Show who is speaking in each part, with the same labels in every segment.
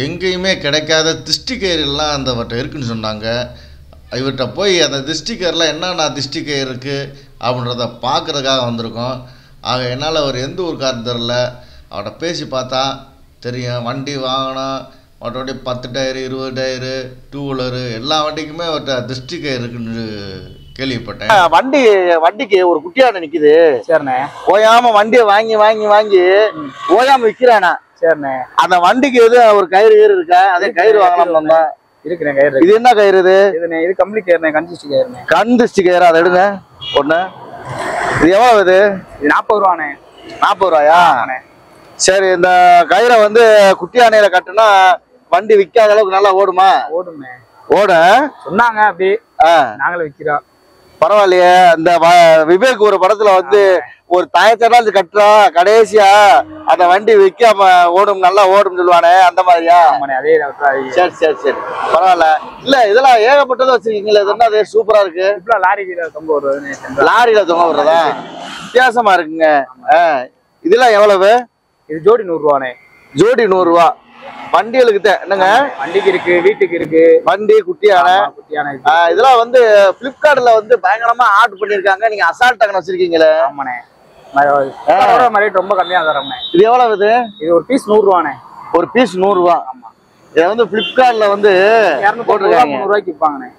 Speaker 1: எங்கேயுமே கிடைக்காத திஷ்டி கயிறுலாம் அந்தவர்கிட்ட இருக்குன்னு சொன்னாங்க. இவர்கிட்ட போய் அந்த திஷ்டி கயிறுலாம் என்னென்ன திஷ்டி கயிறு இருக்குது அப்படின்றத பார்க்குறதுக்காக வந்திருக்கோம். ஆக என்னால் அவர் எந்த ஊருக்காரன்னு தெரில. அவர்கிட்ட பேசி பார்த்தா தெரியும். வண்டி வாங்கினோம், மற்றபடி 10 டயரு 20 டயரு 2 வீலரு எல்லா வண்டிக்குமே அவர்கிட்ட திஷ்டி கயிறு இருக்குன்னு கேள்விப்பட்டேன்.
Speaker 2: வண்டிக்கு ஒரு குட்டியாட நிக்குது.
Speaker 3: சரிண்ணே.
Speaker 2: ஓயாம வண்டியை வாங்கி ஓயாம விக்கிறானா? சரிண்ணே. அந்த வண்டிக்கு எது ஒரு கயிறு இருக்கா? அதே கயிறு வாங்கலாம் தான்
Speaker 3: இருக்கிறேன். கயிறு
Speaker 2: இது என்ன கயிறு?
Speaker 3: இது கம்பளி கயிறுண்ணே, கண்டிஸ்டி கயிறுண்ணே.
Speaker 2: கண்டிஸ்டி கயிறு, அதை எடுங்க ஒண்ணு. இது எவ்வளவு? இது
Speaker 3: 40 ரூபாண்ணே.
Speaker 2: 40 ரூபாயா? சரி, இந்த கயிறை வந்து குட்டி யானையில கட்டுனா வண்டி விற்காத அளவுக்கு நல்லா ஓடுமா?
Speaker 3: ஓடுமே.
Speaker 2: ஓட
Speaker 3: சொன்னாங்க அப்படி. நாங்களும் விற்கிறோம்.
Speaker 2: பரவாயில்லையே. இந்த விவேக் ஒரு படத்துல வந்து ஒரு தயத்தடாச்சு கட்டுறா, கடைசியா அந்த வண்டி விற்காம ஓடும், நல்லா ஓடும் சொல்லுவானே, அந்த மாதிரியா?
Speaker 3: அதே.
Speaker 2: சரி சரி சரி, பரவாயில்ல. இல்ல இதெல்லாம் ஏகப்பட்டது வச்சிருக்கீங்களா? இது என்ன சூப்பரா இருக்கு.
Speaker 3: லாரியில தொங்க விடுறது.
Speaker 2: லாரியில தொங்க விடுறதா? வித்தியாசமா இருக்குங்க. இதெல்லாம் எவ்வளவு? இது
Speaker 3: ஜோடி 100 ரூபாண்ணே.
Speaker 2: ஜோடி 100 ரூபா. வண்டிகளுக்கு என்னங்க?
Speaker 3: வண்டிக்கு இருக்கு, வீட்டுக்கு இருக்கு.
Speaker 2: வண்டி குட்டியான இதெல்லாம் வந்து பிளிப்கார்ட்ல வந்து பயங்கரமா ஆர்டர் பண்ணிருக்காங்க. நீங்க அசால்ட் டக்கன் வச்சிருக்கீங்களே?
Speaker 3: ஆமாண்ணே. ரொம்ப கம்மியா தரோம்ண்ணே.
Speaker 2: இது எவ்வளவு? இது
Speaker 3: ஒரு பீஸ் 100 ரூபாண்ணே.
Speaker 2: ஒரு பீஸ் 100 ரூபா. ஆமா. இதை வந்து பிளிப்கார்ட்ல வந்து
Speaker 3: 200 ரூபாய்க்கு விற்பாங்கண்ணே.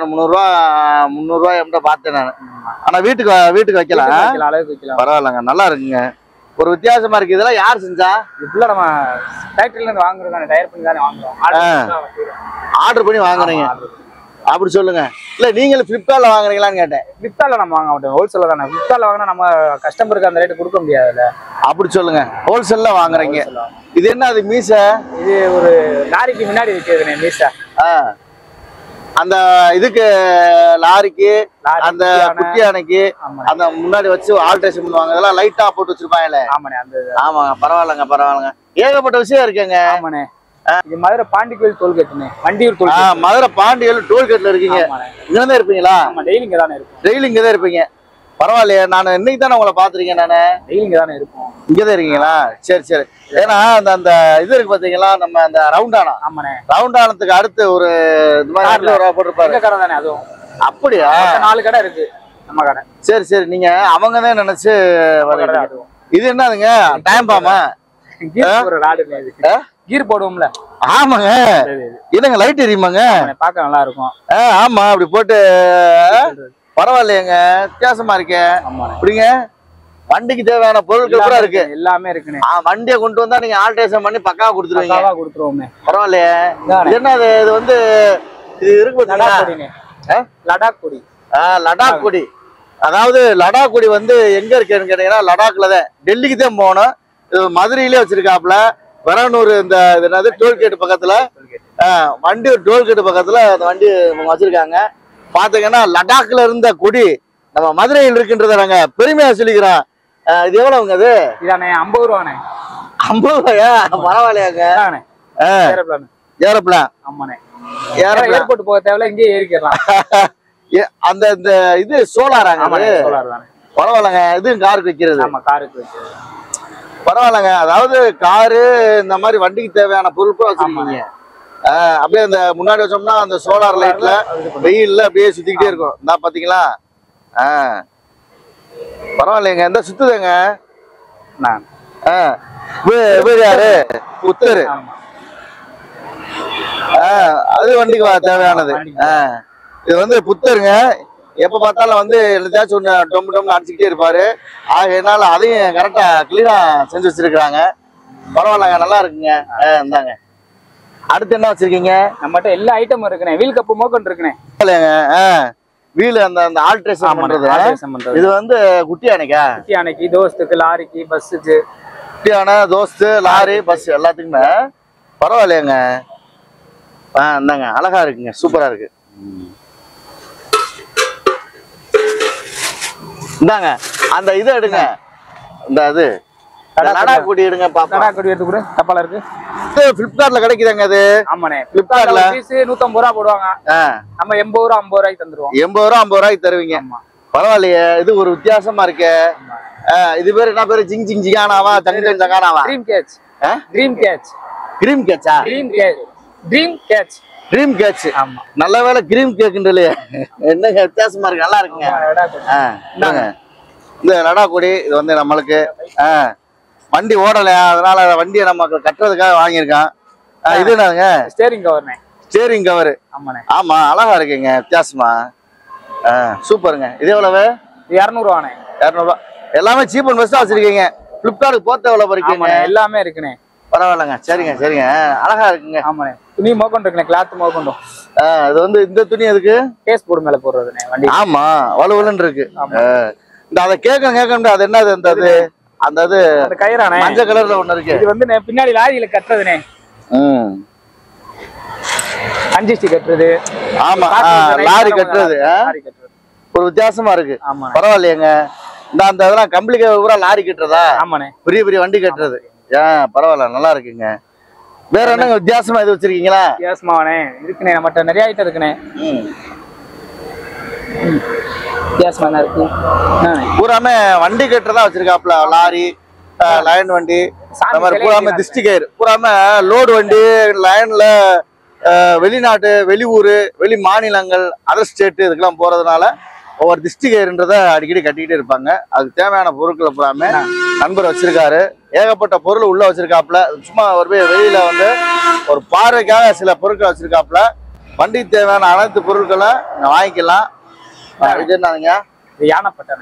Speaker 2: 200 ரூபா 300 ரூபாய் எம்ட பார்த்தேன் நான். ஆனா வீட்டுக்கு வைக்கலாம்.
Speaker 3: அளவுக்கு வைக்கலாம்.
Speaker 2: பரவாயில்லங்க, நல்லா இருக்குங்க. ஒரு வித்தியாசமா இருக்கு. இதெல்லாம் யார் செஞ்சா?
Speaker 3: இப்பெல்லாம் நம்ம ஃபேக்டரியில இருந்து வாங்குறதானே, டயர் பண்ணி தானே வாங்குறோம்.
Speaker 2: ஆர்டர் பண்ணி வாங்குறீங்க அப்படி சொல்லுங்க. இல்ல நீங்களும் பிளிப்கார்ட்ல வாங்குறீங்களான்னு கேட்டேன்.
Speaker 3: பிளிப்கார்ட்ல நம்ம வாங்க மாட்டோம், ஹோல்சேல்ல தானே. பிளிப்கார்ட்ல வாங்கினா நம்ம கஸ்டமருக்கு அந்த ரேட்டு கொடுக்க முடியாதுல்ல.
Speaker 2: அப்படி சொல்லுங்க. ஹோல்சேல்ல வாங்குறீங்க. இது என்ன? அது மீசை. இது
Speaker 3: ஒரு லாரிக்கு முன்னாடி வைக்கிறதுனே மீசை.
Speaker 2: அந்த இதுக்கு லாரிக்கு அந்த குட்டி யானைக்கு அந்த முன்னாடி வச்சு ஆல்ட்ரேஷன் பண்ணுவாங்க. அதெல்லாம் லைட்டா போட்டு வச்சிருப்பாங்கல்ல. ஆமாங்க, பரவாயில்லங்க. ஏகப்பட்ட விஷயம் இருக்குங்க.
Speaker 3: ஆமாண்ணே. இது மதுரை பாண்டிகோயில் டோல்கேட்டுண்ணே. வண்டியூர் டோல்.
Speaker 2: மதுரை பாண்டிகோயில் டோல்கேட்ல இருக்கீங்க. இங்கதான் இருப்பீங்களா?
Speaker 3: டெய்லி இங்க தானே இருப்போம்.
Speaker 2: டெய்லி இங்கதான் இருப்பீங்க. பரவாயில்லையே. நான் இன்னைக்கு தானே உங்களை பாத்துருக்கேன். நானு
Speaker 3: டெய்லி இங்க தானே இருப்போம்.
Speaker 2: இங்கதான் இருக்கீங்களா? சரி. ஏன்னா அந்த இது இருக்கு பாத்தீங்களா, நம்ம அந்த ரவுண்டானா.
Speaker 3: ஆமாண்ணே.
Speaker 2: ரவுண்டானத்துக்கு அடுத்து ஒரு இது மாதிரி போட்டிருப்பாரு.
Speaker 3: கடை தானே அதுவும்?
Speaker 2: அப்படியா?
Speaker 3: 4 கடை இருக்கு நம்ம கடை.
Speaker 2: சரி, நீங்க அவங்கதான் நினைச்சு. இது என்னதுங்க? டைம் பாமா?
Speaker 3: கீர் போடுவோம்ல.
Speaker 2: ஆமாங்க. என்னங்க லைட் எரியுமாங்க?
Speaker 3: பார்க்க நல்லா இருக்கும்.
Speaker 2: ஆமா, அப்படி போட்டு. பரவாயில்லையங்க, வித்தியாசமா இருக்கே. அப்படிங்க வண்டிக்கு தேவையான பொருட்கள் கூட இருக்கு. எல்லாமே இருக்குண்ணே. வண்டியை கொண்டு வந்தா நீங்க ஆல்ட்ரேஷன் பண்ணி பக்காவா கொடுத்துருவீங்க. பரவாயில்லையே. என்ன இது வந்து இது இருக்கு
Speaker 3: லடாக் கொடி.
Speaker 2: லடாக் கொடி. அதாவது லடாக் கொடி வந்து எங்க இருக்குன்னு கேட்டீங்கன்னா, லடாக்ல தான். டெல்லிக்கு தான் போகணும். மதுரையிலே வச்சிருக்காப்புல. வரனூர் இந்த என்னது டோல்கேட் பக்கத்துல, வண்டி டோல்கேட் பக்கத்துல அந்த வண்டி வச்சிருக்காங்க. பாத்தீங்கன்னா லடாக்ல இருந்த கொடி நம்ம மதுரையில் இருக்கின்றத நாங்க பெருமையா சொல்லிக்கிறோம். இது எவ்வளவுங்க? அது
Speaker 3: இதானே 50 ரூபாண்ணே.
Speaker 2: 50 ரூபாயா? பரவாயில்லையாங்க. ஏரோப்ளான்.
Speaker 3: ஆமாண்ணே. ஏர்போர்ட் போக தேவையில்ல, இங்கே ஏறிக்கலாம்.
Speaker 2: அந்த இந்த இது சோலாராங்க.
Speaker 3: சோலார் தானே.
Speaker 2: பரவாயில்லங்க. இது காருக்கு வைக்கிறது.
Speaker 3: ஆமா, காருக்கு வைக்கிறது.
Speaker 2: பரவாயில்லங்க. அதாவது காரு இந்த மாதிரி வண்டிக்கு தேவையான பொருட்கள் வச்சிருக்கீங்க. அப்படியே அந்த முன்னாடி வச்சோம்னா அந்த சோலார் லைட்ல வெயில்ல அப்படியே சுத்திக்கிட்டே இருக்கும். இந்த பாத்தீங்களா? பரவாயில்லைங்க. இந்த சுத்துதுங்க. யாரு? புத்தரு. அது வண்டிக்கு தேவையானது. இது வந்து புத்தருங்க. எப்ப பார்த்தாலும் வந்து எல்லாத்தையாச்சும் ஒண்ணு டொம்பு அடிச்சுக்கிட்டே இருப்பாரு. ஆகையினால அதையும் கரெக்டா கிளீனா செஞ்சு வச்சிருக்காங்க. பரவாயில்லங்க, நல்லா இருக்குங்க. இந்தாங்க. அடுத்து என்ன வச்சிருக்கீங்க?
Speaker 3: நம்மகிட்ட எல்லா ஐட்டமும் இருக்குண்ணே. வீல் கப்பு மோக்கன் இருக்குண்ணே.
Speaker 2: வீல் அந்த ஆல்ட்ரேஷன் பண்றது. இது வந்து குட்டி யானைக்கா?
Speaker 3: குட்டி யானைக்கு, தோஸ்துக்கு, லாரிக்கு, பஸ்ஸுக்கு.
Speaker 2: குட்டி யானை, தோஸ்து, லாரி, பஸ் எல்லாத்துக்குமே. பரவாயில்லையாங்க. இந்தாங்க, அழகா இருக்குங்க, சூப்பரா இருக்கு. இந்தாங்க அந்த இதை எடுங்க. இந்த இது லடாக் கொடி எடுங்க பாப்பா.
Speaker 3: லடாக் கொடி எடுத்து கூட தப்பால இருக்கு.
Speaker 2: பிளிப்கார்ட்ல கிடைக்குதாங்க அது?
Speaker 3: ஆமாண்ணே. பிளிப்கார்ட்ல பீஸ் 150 ரூபா போடுவாங்க. நம்ம 80 ரூபா 50 ரூபாய்க்கு தந்துருவோம்.
Speaker 2: 80 ரூபா 50 ரூபாய்க்கு தருவீங்க. பரவாயில்லையே. இது ஒரு வித்தியாசமா இருக்கு. இது பேரு என்ன பேரு? ஜிங் ஜிங் ஜிகானாவா? ஜங் ஜங் ஜகானாவா?
Speaker 3: Dream catch. Dream catch.
Speaker 2: Cream கேட்சா? Dream catch.
Speaker 3: ஆமா.
Speaker 2: நல்ல வேலை கிரீம் கேக்குன்றலையே. என்னங்க வித்தியாசமா இருக்கு, நல்லா இருக்குங்க. இந்த லடாக்குடி இது வந்து நம்மளுக்கு வண்டி ஓடலையா, அதனால வண்டியை நம்ம கட்டுறதுக்காக வாங்கியிருக்கான். இது என்னங்க?
Speaker 3: ஸ்டேரிங் கவர்னே.
Speaker 2: Steering cover. ஆமா, அழகா இருக்குங்க வித்தியாசமா. சூப்பருங்க. இது எவ்வளவு?
Speaker 3: 200 ரூபாண்ணே.
Speaker 2: 200 ரூபா. எல்லாமே சீப் அண்ட் பெஸ்டா வச்சிருக்கீங்க. பிளிப்கார்ட் போத்த எவ்வளவு பறிக்கீங்க?
Speaker 3: எல்லாமே இருக்குண்ணே.
Speaker 2: பரவாயில்லங்க. சரிங்க சரிங்க, அழகா இருக்குங்க.
Speaker 3: ஆமாண்ணே. துணி மோக்கொண்டு இருக்குண்ணே, கிளாத் மோக்கொண்டு.
Speaker 2: இது வந்து இந்த துணி எதுக்கு?
Speaker 3: கேஸ் போர்டு மேல போடுறதுண்ணே வண்டி.
Speaker 2: ஆமா, வலுவலுன்னு இருக்கு. இந்த அதை கேட்க அது என்னது? அந்த இது
Speaker 3: கயிறானே,
Speaker 2: மஞ்சள் கலர்ல ஒண்ணு இருக்கு.
Speaker 3: இது வந்து பின்னாடி லாரியில கட்டுறதுண்ணே. 5 கட்டுறது.
Speaker 2: ஆமா, லாரி கட்டுறது. ஒரு வித்தியாசமா இருக்கு. பரவாயில்லையங்க. அந்த இதெல்லாம் கம்பளிக்க பூரா லாரி கட்டுறதா?
Speaker 3: ஆமாண்ணே.
Speaker 2: பெரிய பெரிய வண்டி கட்டுறது. பரவாயில்ல, நல்லா இருக்குங்க. வேற என்னங்க வித்தியாசமா இது வச்சிருக்கீங்களா?
Speaker 3: வித்தியாசமானே இருக்குண்ணே, நம்மகிட்ட நிறைய ஐட்டம் இருக்குண்ணே. வித்தியாசமா இருக்கு.
Speaker 2: பூராமே வண்டி கட்டுறதா வச்சிருக்காப்ல. லாரி, லைன் வண்டி, அந்த மாதிரி பூராமே திஷ்டி கயிறு, பூராமே லோடு வண்டி. லைன்ல வெளிநாட்டு, வெளியூர், வெளி மாநிலங்கள், அதர் ஸ்டேட் இதுக்கெல்லாம் போறதுனால ஒவ்வொரு திஷ்டி கயிறுன்றத அடிக்கடி கட்டிக்கிட்டே இருப்பாங்க. அதுக்கு தேவையான பொருட்களை பூராமே நண்பர் வச்சிருக்காரு. ஏகப்பட்ட பொருள் உள்ள வச்சிருக்காப்புல. சும்மா ஒரு வெளியில வந்து ஒரு பார்வைக்காக சில பொருட்களை வச்சிருக்காப்புல. வண்டிக்கு தேவையான அனைத்து பொருட்களும் வாங்கிக்கலாம். இது என்னங்க?
Speaker 3: யானைப்பட்டை.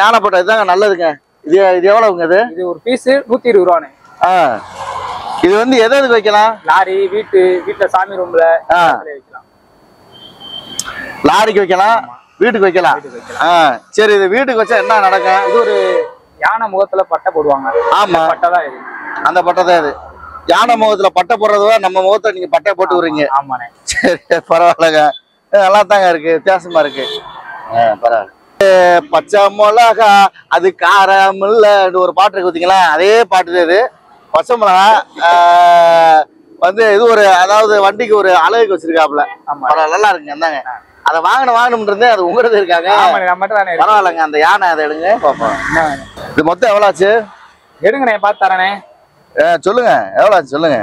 Speaker 2: யானைப்பட்டை இதுதாங்க நல்லதுங்க. இது எவ்வளவுங்க?
Speaker 3: இது ஒரு பீஸ் 120 ரூபாண்ணே.
Speaker 2: இது வந்து எதுக்கு வைக்கலாம்?
Speaker 3: லாரி, வீட்டுல சாமி ரூம்ல வைக்கலாம்.
Speaker 2: லாரிக்கு வைக்கலாம், வீட்டுக்கு வைக்கலாம். சரி, இது வீட்டுக்கு வச்சா என்ன நடக்கும்?
Speaker 3: இது ஒரு யானை முகத்துல பட்டை போடுவாங்க.
Speaker 2: ஆமா,
Speaker 3: பட்டை தான் இது.
Speaker 2: அந்த பட்டை தான் இது. யானை முகத்துல பட்டை போடுறதுவா நம்ம முகத்துல நீங்க பட்டை போட்டு விடுறீங்க?
Speaker 3: ஆமாண்ணே.
Speaker 2: சரி, பரவாயில்லங்க. நல்லா தாங்க இருக்கு, வித்தியாசமா இருக்கு. பரவாயில்ல. பச்சை மிளகா அது காரம் இல்ல ஒரு பாட்டு இருக்கு பார்த்தீங்களா? அதே பாட்டு தான் இது. பச்சை மிளகா வந்து இது ஒரு, அதாவது வண்டிக்கு ஒரு அழகுக்கு வச்சிருக்காப்புல. நல்லா இருக்குங்க. இந்தாங்க, அதை வாங்கணும்ன்றது அது உங்கள்கிட்ட இருக்காங்க. பரவாயில்லங்க. அந்த யானை அதை எடுங்க பாப்போம். இது மொத்தம் எவ்வளோ ஆச்சு?
Speaker 3: எடுங்கண்ணே, பார்த்து தரேனே.
Speaker 2: சொல்லுங்க, எவ்வளோ ஆச்சு சொல்லுங்க.